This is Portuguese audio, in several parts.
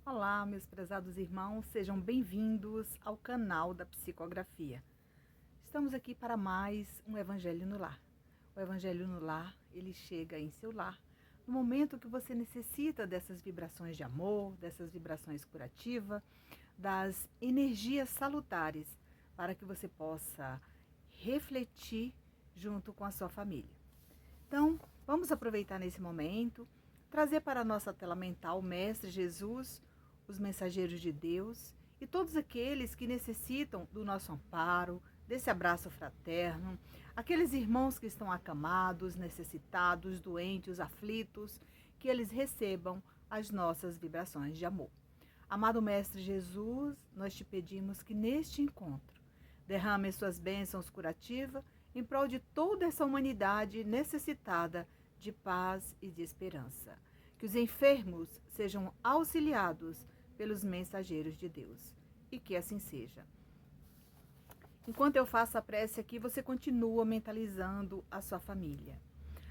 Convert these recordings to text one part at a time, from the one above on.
Olá, meus prezados irmãos, sejam bem-vindos ao canal da Psicografia. Estamos aqui para mais um Evangelho no Lar. O Evangelho no Lar, ele chega em seu lar no momento que você necessita dessas vibrações de amor, dessas vibrações curativas, das energias salutares, para que você possa refletir junto com a sua família. Então, vamos aproveitar nesse momento, trazer para a nossa tela mental o Mestre Jesus, os mensageiros de Deus e todos aqueles que necessitam do nosso amparo, desse abraço fraterno, aqueles irmãos que estão acamados, necessitados, doentes, aflitos, que eles recebam as nossas vibrações de amor. Amado Mestre Jesus, nós te pedimos que neste encontro derrame suas bênçãos curativas em prol de toda essa humanidade necessitada de paz e de esperança. Que os enfermos sejam auxiliados pelos mensageiros de Deus. E que assim seja. Enquanto eu faço a prece aqui, você continua mentalizando a sua família.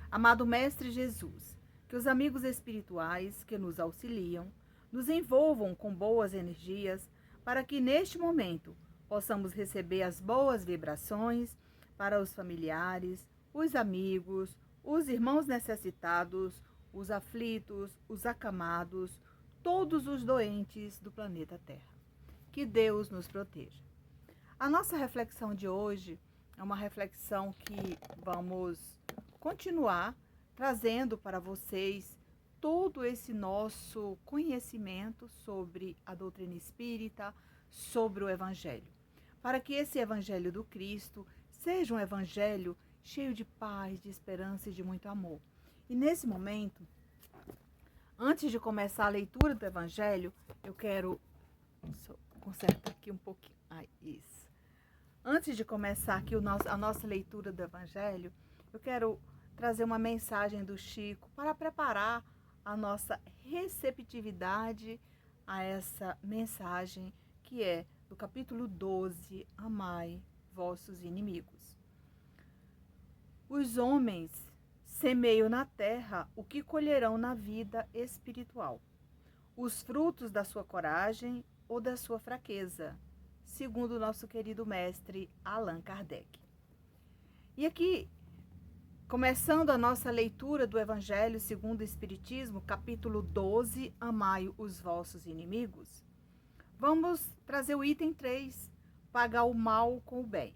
Amado Mestre Jesus, que os amigos espirituais que nos auxiliam nos envolvam com boas energias para que neste momento possamos receber as boas vibrações para os familiares, os amigos, os irmãos necessitados, os aflitos, os acamados, todos os doentes do planeta Terra. Que Deus nos proteja. A nossa reflexão de hoje é uma reflexão que vamos continuar trazendo para vocês todo esse nosso conhecimento sobre a doutrina espírita, sobre o Evangelho, para que esse Evangelho do Cristo seja um Evangelho cheio de paz, de esperança e de muito amor. E nesse momento, antes de começar a leitura do Evangelho, eu quero consertar aqui um pouquinho. Isso. Antes de começar aqui a nossa leitura do Evangelho, eu quero trazer uma mensagem do Chico para preparar a nossa receptividade a essa mensagem que é do capítulo 12, Amai vossos inimigos. Os homens semeiam na terra o que colherão na vida espiritual, os frutos da sua coragem ou da sua fraqueza, segundo o nosso querido mestre Allan Kardec. E aqui, começando a nossa leitura do Evangelho segundo o Espiritismo, capítulo 12, Amai os vossos inimigos, vamos trazer o item 3, pagar o mal com o bem.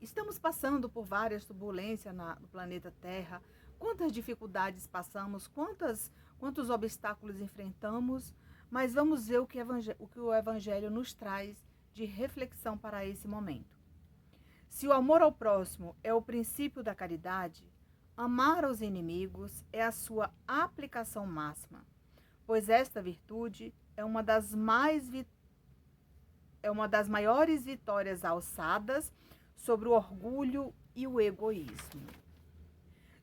Estamos passando por várias turbulências no planeta Terra. Quantas dificuldades passamos, quantos obstáculos enfrentamos, mas vamos ver o que o Evangelho nos traz de reflexão para esse momento. Se o amor ao próximo é o princípio da caridade, amar aos inimigos é a sua aplicação máxima, pois esta virtude é uma das maiores vitórias alçadas sobre o orgulho e o egoísmo.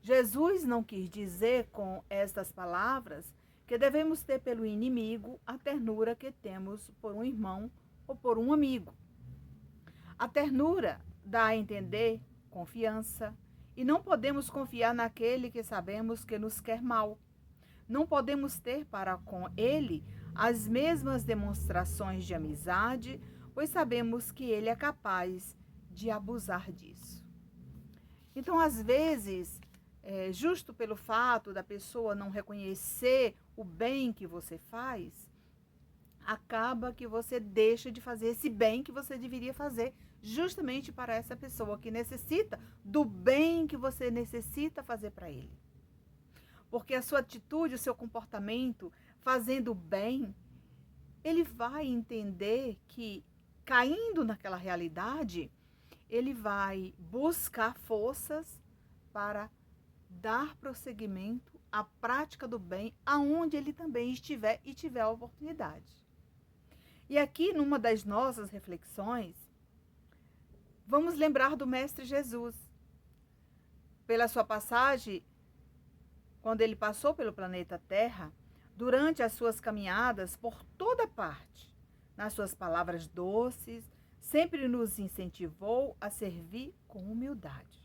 Jesus não quis dizer com estas palavras que devemos ter pelo inimigo a ternura que temos por um irmão ou por um amigo. A ternura dá a entender confiança, e não podemos confiar naquele que sabemos que nos quer mal. Não podemos ter para com ele as mesmas demonstrações de amizade, pois sabemos que ele é capaz de abusar disso. Então, às vezes, justo pelo fato da pessoa não reconhecer o bem que você faz, acaba que você deixa de fazer esse bem que você deveria fazer justamente para essa pessoa que necessita do bem que você necessita fazer para ele. Porque a sua atitude, o seu comportamento, fazendo bem, ele vai entender que, caindo naquela realidade, ele vai buscar forças para dar prosseguimento à prática do bem aonde ele também estiver e tiver a oportunidade. E aqui, numa das nossas reflexões, vamos lembrar do Mestre Jesus. Pela sua passagem, quando ele passou pelo planeta Terra, durante as suas caminhadas por toda parte, nas suas palavras doces, sempre nos incentivou a servir com humildade,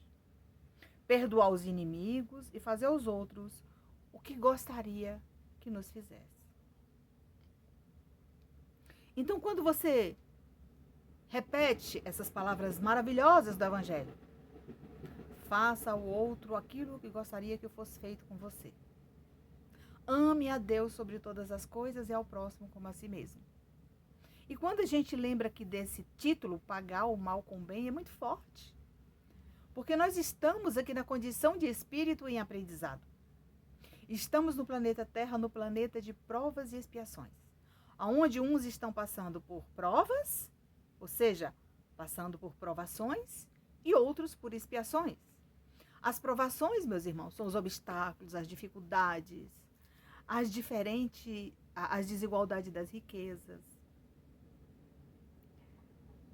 perdoar os inimigos e fazer aos outros o que gostaria que nos fizesse. Então, quando você repete essas palavras maravilhosas do Evangelho, faça ao outro aquilo que gostaria que fosse feito com você. Ame a Deus sobre todas as coisas e ao próximo como a si mesmo. E quando a gente lembra aqui desse título, pagar o mal com o bem, é muito forte. Porque nós estamos aqui na condição de espírito em aprendizado. Estamos no planeta Terra, no planeta de provas e expiações. Onde uns estão passando por provas, ou seja, passando por provações, e outros por expiações. As provações, meus irmãos, são os obstáculos, as dificuldades, as desigualdades das riquezas.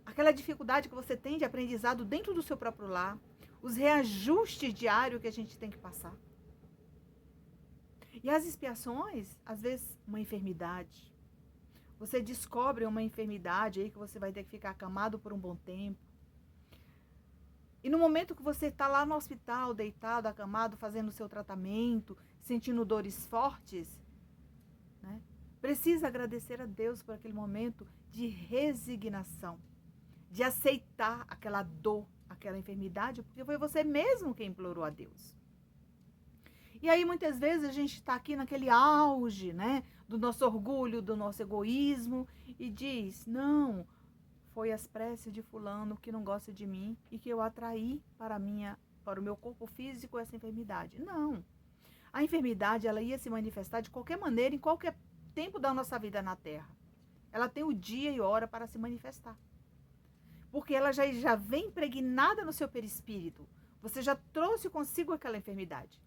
Aquela dificuldade que você tem de aprendizado dentro do seu próprio lar, os reajustes diários que a gente tem que passar. E as expiações, às vezes, uma enfermidade. Você descobre uma enfermidade aí que você vai ter que ficar acamado por um bom tempo. E no momento que você está lá no hospital, deitado, acamado, fazendo o seu tratamento, sentindo dores fortes, né? Precisa agradecer a Deus por aquele momento de resignação, de aceitar aquela dor, aquela enfermidade, porque foi você mesmo quem implorou a Deus. E aí muitas vezes a gente está aqui naquele auge, né, do nosso orgulho, do nosso egoísmo, e diz, não, foi as preces de fulano que não gosta de mim e que eu atraí para o meu corpo físico essa enfermidade. Não. A enfermidade, ela ia se manifestar de qualquer maneira, em qualquer tempo da nossa vida na Terra. Ela tem o dia e hora para se manifestar. Porque ela já vem impregnada no seu perispírito. Você já trouxe consigo aquela enfermidade.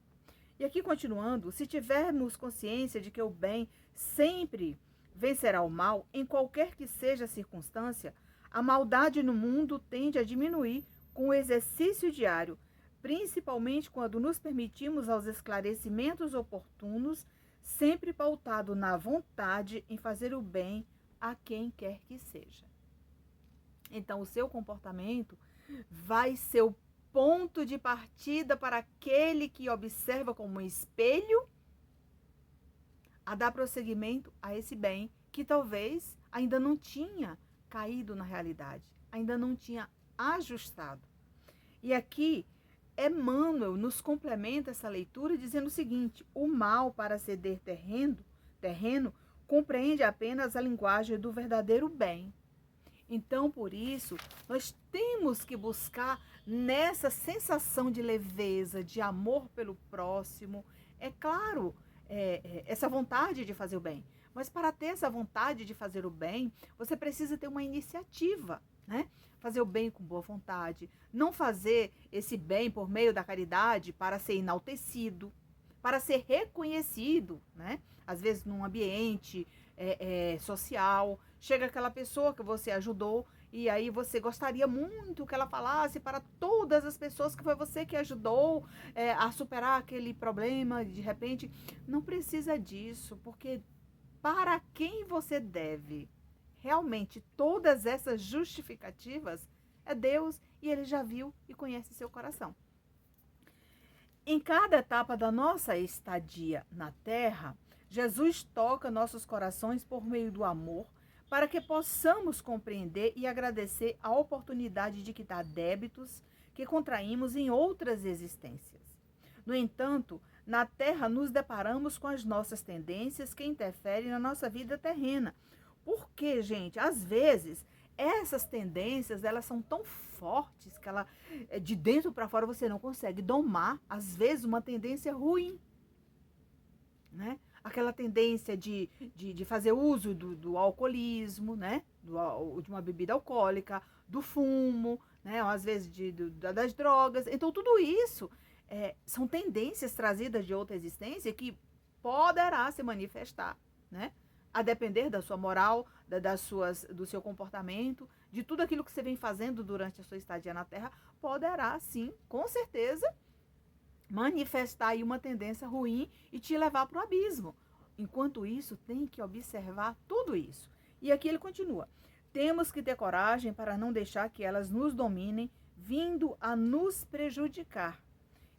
E aqui, continuando, se tivermos consciência de que o bem sempre vencerá o mal, em qualquer que seja a circunstância, a maldade no mundo tende a diminuir com o exercício diário, principalmente quando nos permitimos aos esclarecimentos oportunos, sempre pautado na vontade em fazer o bem a quem quer que seja. Então, o seu comportamento vai ser o ponto de partida para aquele que observa como um espelho a dar prosseguimento a esse bem que talvez ainda não tinha caído na realidade, ainda não tinha ajustado. E aqui, Emmanuel nos complementa essa leitura dizendo o seguinte: o mal, para ceder terreno compreende apenas a linguagem do verdadeiro bem. Então, por isso, nós temos que buscar nessa sensação de leveza, de amor pelo próximo, é claro, essa vontade de fazer o bem. Mas para ter essa vontade de fazer o bem, você precisa ter uma iniciativa, né? Fazer o bem com boa vontade, não fazer esse bem por meio da caridade para ser enaltecido, para ser reconhecido, né? Às vezes num ambiente social, chega aquela pessoa que você ajudou e aí você gostaria muito que ela falasse para todas as pessoas que foi você que ajudou a superar aquele problema, de repente. Não precisa disso, porque para quem você deve realmente todas essas justificativas é Deus, e Ele já viu e conhece seu coração. Em cada etapa da nossa estadia na Terra, Jesus toca nossos corações por meio do amor, para que possamos compreender e agradecer a oportunidade de quitar débitos que contraímos em outras existências. No entanto, na Terra nos deparamos com as nossas tendências que interferem na nossa vida terrena. Porque, gente, às vezes, essas tendências, elas são tão fortes que ela, de dentro para fora você não consegue domar, às vezes, uma tendência ruim, né? Aquela tendência de fazer uso do alcoolismo, né? De uma bebida alcoólica, do fumo, né? Ou às vezes das drogas. Então, tudo isso são tendências trazidas de outra existência que poderá se manifestar, né? A depender da sua moral, do seu comportamento, de tudo aquilo que você vem fazendo durante a sua estadia na Terra, poderá, sim, com certeza, manifestar aí uma tendência ruim e te levar para o abismo. Enquanto isso, tem que observar tudo isso. E aqui ele continua: temos que ter coragem para não deixar que elas nos dominem, vindo a nos prejudicar.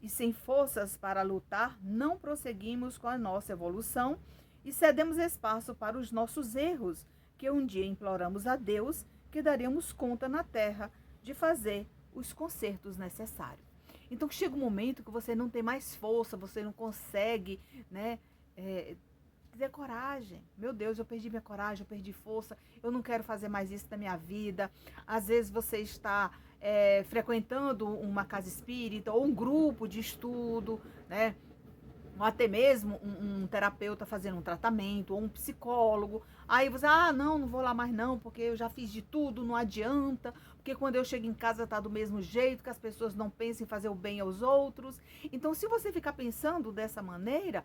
E sem forças para lutar, não prosseguimos com a nossa evolução e cedemos espaço para os nossos erros, que um dia imploramos a Deus que daríamos conta na terra de fazer os consertos necessários. Então chega um momento que você não tem mais força, você não consegue, né, ter coragem. Meu Deus, eu perdi minha coragem, eu perdi força, eu não quero fazer mais isso na minha vida. Às vezes você está frequentando uma casa espírita ou um grupo de estudo, né? Ou até mesmo um terapeuta fazendo um tratamento, ou um psicólogo. Aí você, não vou lá mais não, porque eu já fiz de tudo, não adianta, porque quando eu chego em casa tá do mesmo jeito, que as pessoas não pensam em fazer o bem aos outros. Então, se você ficar pensando dessa maneira,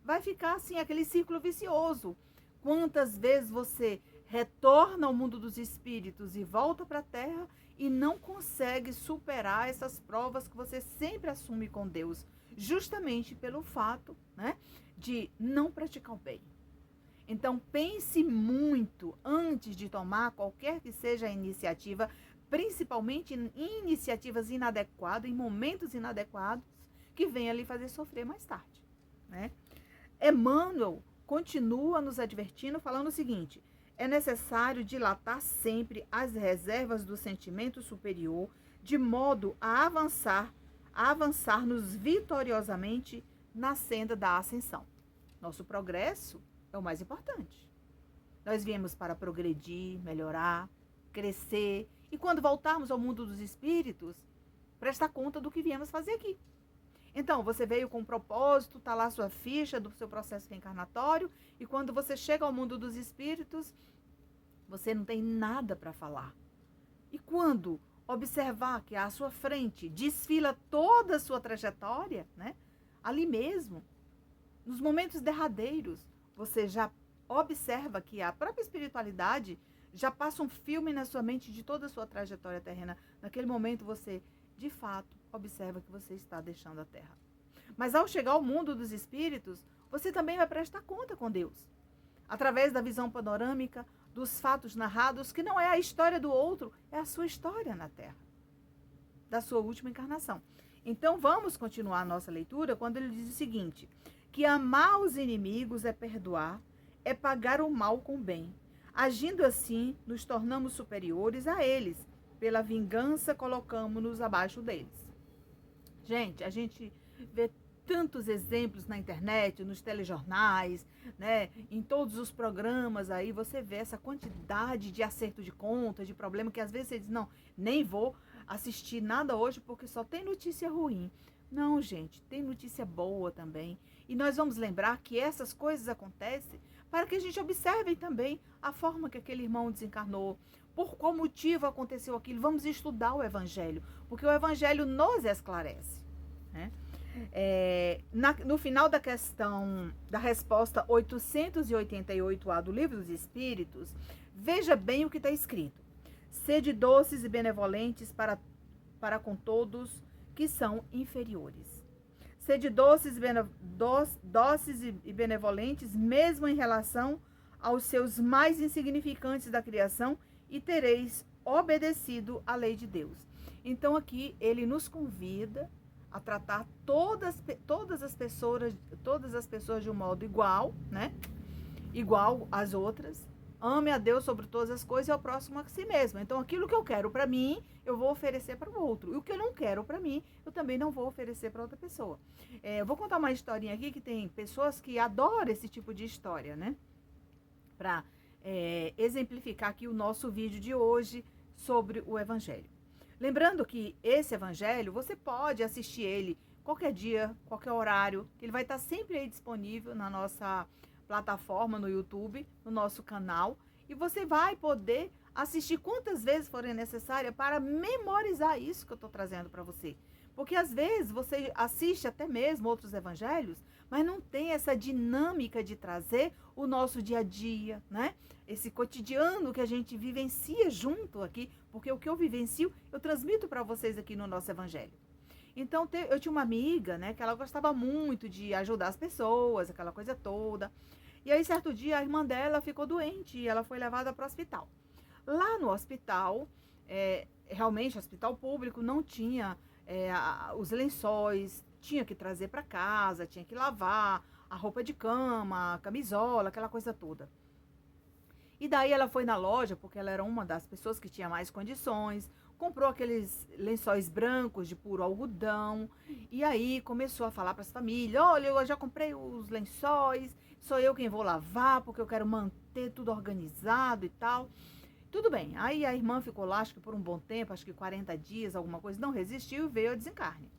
vai ficar assim, aquele círculo vicioso. Quantas vezes você retorna ao mundo dos espíritos e volta para a Terra e não consegue superar essas provas que você sempre assume com Deus, justamente pelo fato, né, de não praticar o bem. Então, pense muito antes de tomar qualquer que seja a iniciativa, principalmente em iniciativas inadequadas, em momentos inadequados, que venha lhe fazer sofrer mais tarde, né? Emmanuel continua nos advertindo, falando o seguinte: é necessário dilatar sempre as reservas do sentimento superior, de modo a avançar-nos vitoriosamente na senda da ascensão. Nosso progresso é o mais importante. Nós viemos para progredir, melhorar, crescer, e quando voltarmos ao mundo dos espíritos, prestar conta do que viemos fazer aqui. Então, você veio com um propósito, está lá a sua ficha do seu processo reencarnatório, e quando você chega ao mundo dos espíritos, você não tem nada para falar. E quando observar que à sua frente desfila toda a sua trajetória, né? Ali mesmo, nos momentos derradeiros, você já observa que a própria espiritualidade já passa um filme na sua mente de toda a sua trajetória terrena. Naquele momento você, de fato, observa que você está deixando a Terra. Mas ao chegar ao mundo dos espíritos, você também vai prestar conta com Deus. Através da visão panorâmica, dos fatos narrados, que não é a história do outro, é a sua história na Terra, da sua última encarnação. Então vamos continuar a nossa leitura quando ele diz o seguinte: que amar os inimigos é perdoar, é pagar o mal com o bem. Agindo assim, nos tornamos superiores a eles. Pela vingança, colocamos-nos abaixo deles. Gente, a gente vê tantos exemplos na internet, nos telejornais, né? Em todos os programas aí, você vê essa quantidade de acerto de conta, de problema, que às vezes você diz, não, nem vou assistir nada hoje porque só tem notícia ruim. Não, gente, tem notícia boa também. E nós vamos lembrar que essas coisas acontecem para que a gente observe também a forma que aquele irmão desencarnou, por qual motivo aconteceu aquilo. Vamos estudar o Evangelho, porque o Evangelho nos esclarece, né? No final da questão, da resposta 888A do Livro dos Espíritos, veja bem o que está escrito: sede doces e benevolentes para com todos que são inferiores. Sede doces e benevolentes, mesmo em relação aos seus mais insignificantes da criação, e tereis obedecido à lei de Deus. Então aqui ele nos convida a tratar todas as pessoas de um modo igual, né? Igual às outras. Ame a Deus sobre todas as coisas e ao próximo a si mesmo. Então, aquilo que eu quero para mim, eu vou oferecer para o outro. E o que eu não quero para mim, eu também não vou oferecer para outra pessoa. Eu vou contar uma historinha aqui que tem pessoas que adoram esse tipo de história, né? Para exemplificar aqui o nosso vídeo de hoje sobre o Evangelho. Lembrando que esse Evangelho, você pode assistir ele qualquer dia, qualquer horário, que ele vai estar sempre aí disponível na nossa plataforma no YouTube, no nosso canal, e você vai poder assistir quantas vezes forem necessárias para memorizar isso que eu estou trazendo para você. Porque às vezes você assiste até mesmo outros evangelhos, mas não tem essa dinâmica de trazer o nosso dia a dia, né? Esse cotidiano que a gente vivencia junto aqui, porque o que eu vivencio, eu transmito para vocês aqui no nosso evangelho. Então, eu tinha uma amiga, né, que ela gostava muito de ajudar as pessoas, aquela coisa toda. E aí, certo dia, a irmã dela ficou doente e ela foi levada para o hospital. Lá no hospital, realmente, hospital público, não tinha os lençóis, tinha que trazer para casa, tinha que lavar a roupa de cama, a camisola, aquela coisa toda. E daí ela foi na loja, porque ela era uma das pessoas que tinha mais condições, comprou aqueles lençóis brancos de puro algodão, e aí começou a falar para as famílias: olha, eu já comprei os lençóis, sou eu quem vou lavar, porque eu quero manter tudo organizado e tal. Tudo bem, aí a irmã ficou lá, acho que por um bom tempo, acho que 40 dias, alguma coisa, não resistiu e veio a desencarne.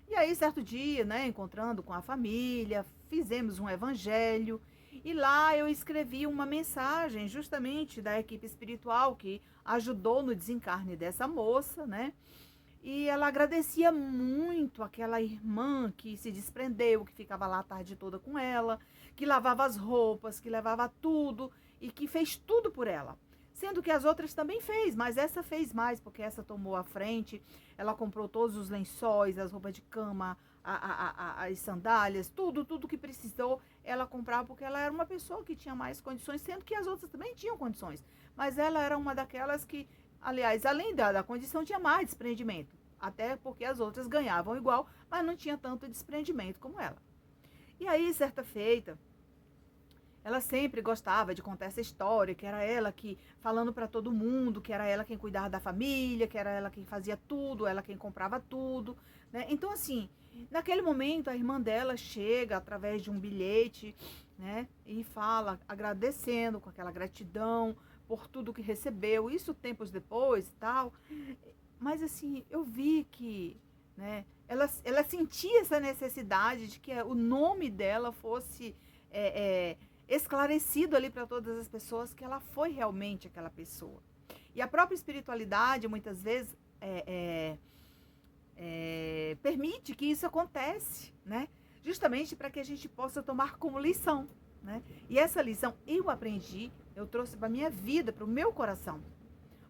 E aí, certo dia, né, encontrando com a família, fizemos um evangelho, e lá eu escrevi uma mensagem justamente da equipe espiritual que ajudou no desencarne dessa moça, né? E ela agradecia muito aquela irmã que se desprendeu, que ficava lá a tarde toda com ela, que lavava as roupas, que levava tudo e que fez tudo por ela. Sendo que as outras também fez, mas essa fez mais, porque essa tomou a frente, ela comprou todos os lençóis, as roupas de cama, as sandálias, tudo que precisou, ela comprava, porque ela era uma pessoa que tinha mais condições, sendo que as outras também tinham condições. Mas ela era uma daquelas que, aliás, além da condição, tinha mais desprendimento. Até porque as outras ganhavam igual, mas não tinha tanto desprendimento como ela. E aí, certa feita, ela sempre gostava de contar essa história, que era ela que, falando para todo mundo, que era ela quem cuidava da família, que era ela quem fazia tudo, ela quem comprava tudo, né? Então, assim, naquele momento, a irmã dela chega através de um bilhete, né? E fala, agradecendo, com aquela gratidão por tudo que recebeu, isso tempos depois e tal. Mas, assim, eu vi que, né? Ela sentia essa necessidade de que o nome dela fosse esclarecido ali para todas as pessoas que ela foi realmente aquela pessoa. E a própria espiritualidade, muitas vezes, permite que isso acontece, né? Justamente para que a gente possa tomar como lição, né? E essa lição eu aprendi, eu trouxe para a minha vida, para o meu coração.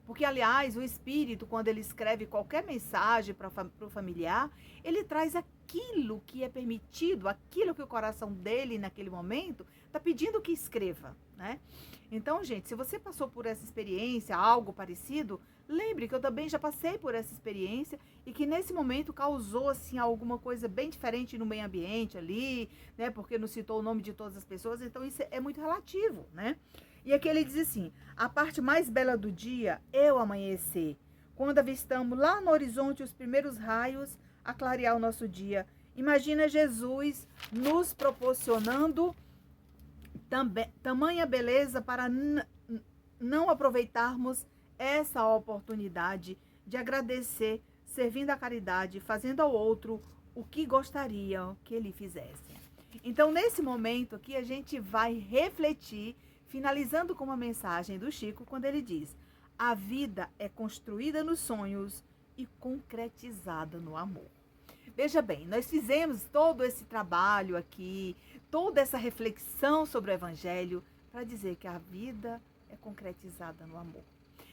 Porque, aliás, o espírito, quando ele escreve qualquer mensagem para o familiar, ele traz aquilo que é permitido, aquilo que o coração dele, naquele momento, está pedindo que escreva, né? Então, gente, se você passou por essa experiência, algo parecido, lembre que eu também já passei por essa experiência e que nesse momento causou, assim, alguma coisa bem diferente no meio ambiente ali, né? Porque não citou o nome de todas as pessoas, então isso é muito relativo, né? E aqui ele diz assim: a parte mais bela do dia é o amanhecer, quando avistamos lá no horizonte os primeiros raios a clarear o nosso dia. Imagina Jesus nos proporcionando tamanha beleza para não aproveitarmos essa oportunidade de agradecer, servindo a caridade, fazendo ao outro o que gostaria que ele fizesse. Então, nesse momento aqui, a gente vai refletir, finalizando com uma mensagem do Chico, quando ele diz: a vida é construída nos sonhos e concretizada no amor. Veja bem, nós fizemos todo esse trabalho aqui, toda essa reflexão sobre o Evangelho, para dizer que a vida é concretizada no amor.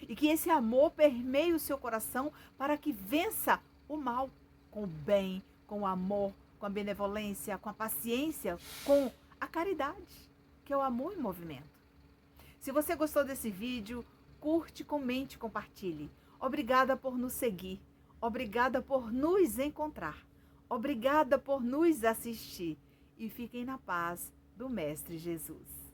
E que esse amor permeie o seu coração para que vença o mal com o bem, com o amor, com a benevolência, com a paciência, com a caridade, que é o amor em movimento. Se você gostou desse vídeo, curte, comente, compartilhe. Obrigada por nos seguir. Obrigada por nos encontrar. Obrigada por nos assistir. E fiquem na paz do Mestre Jesus.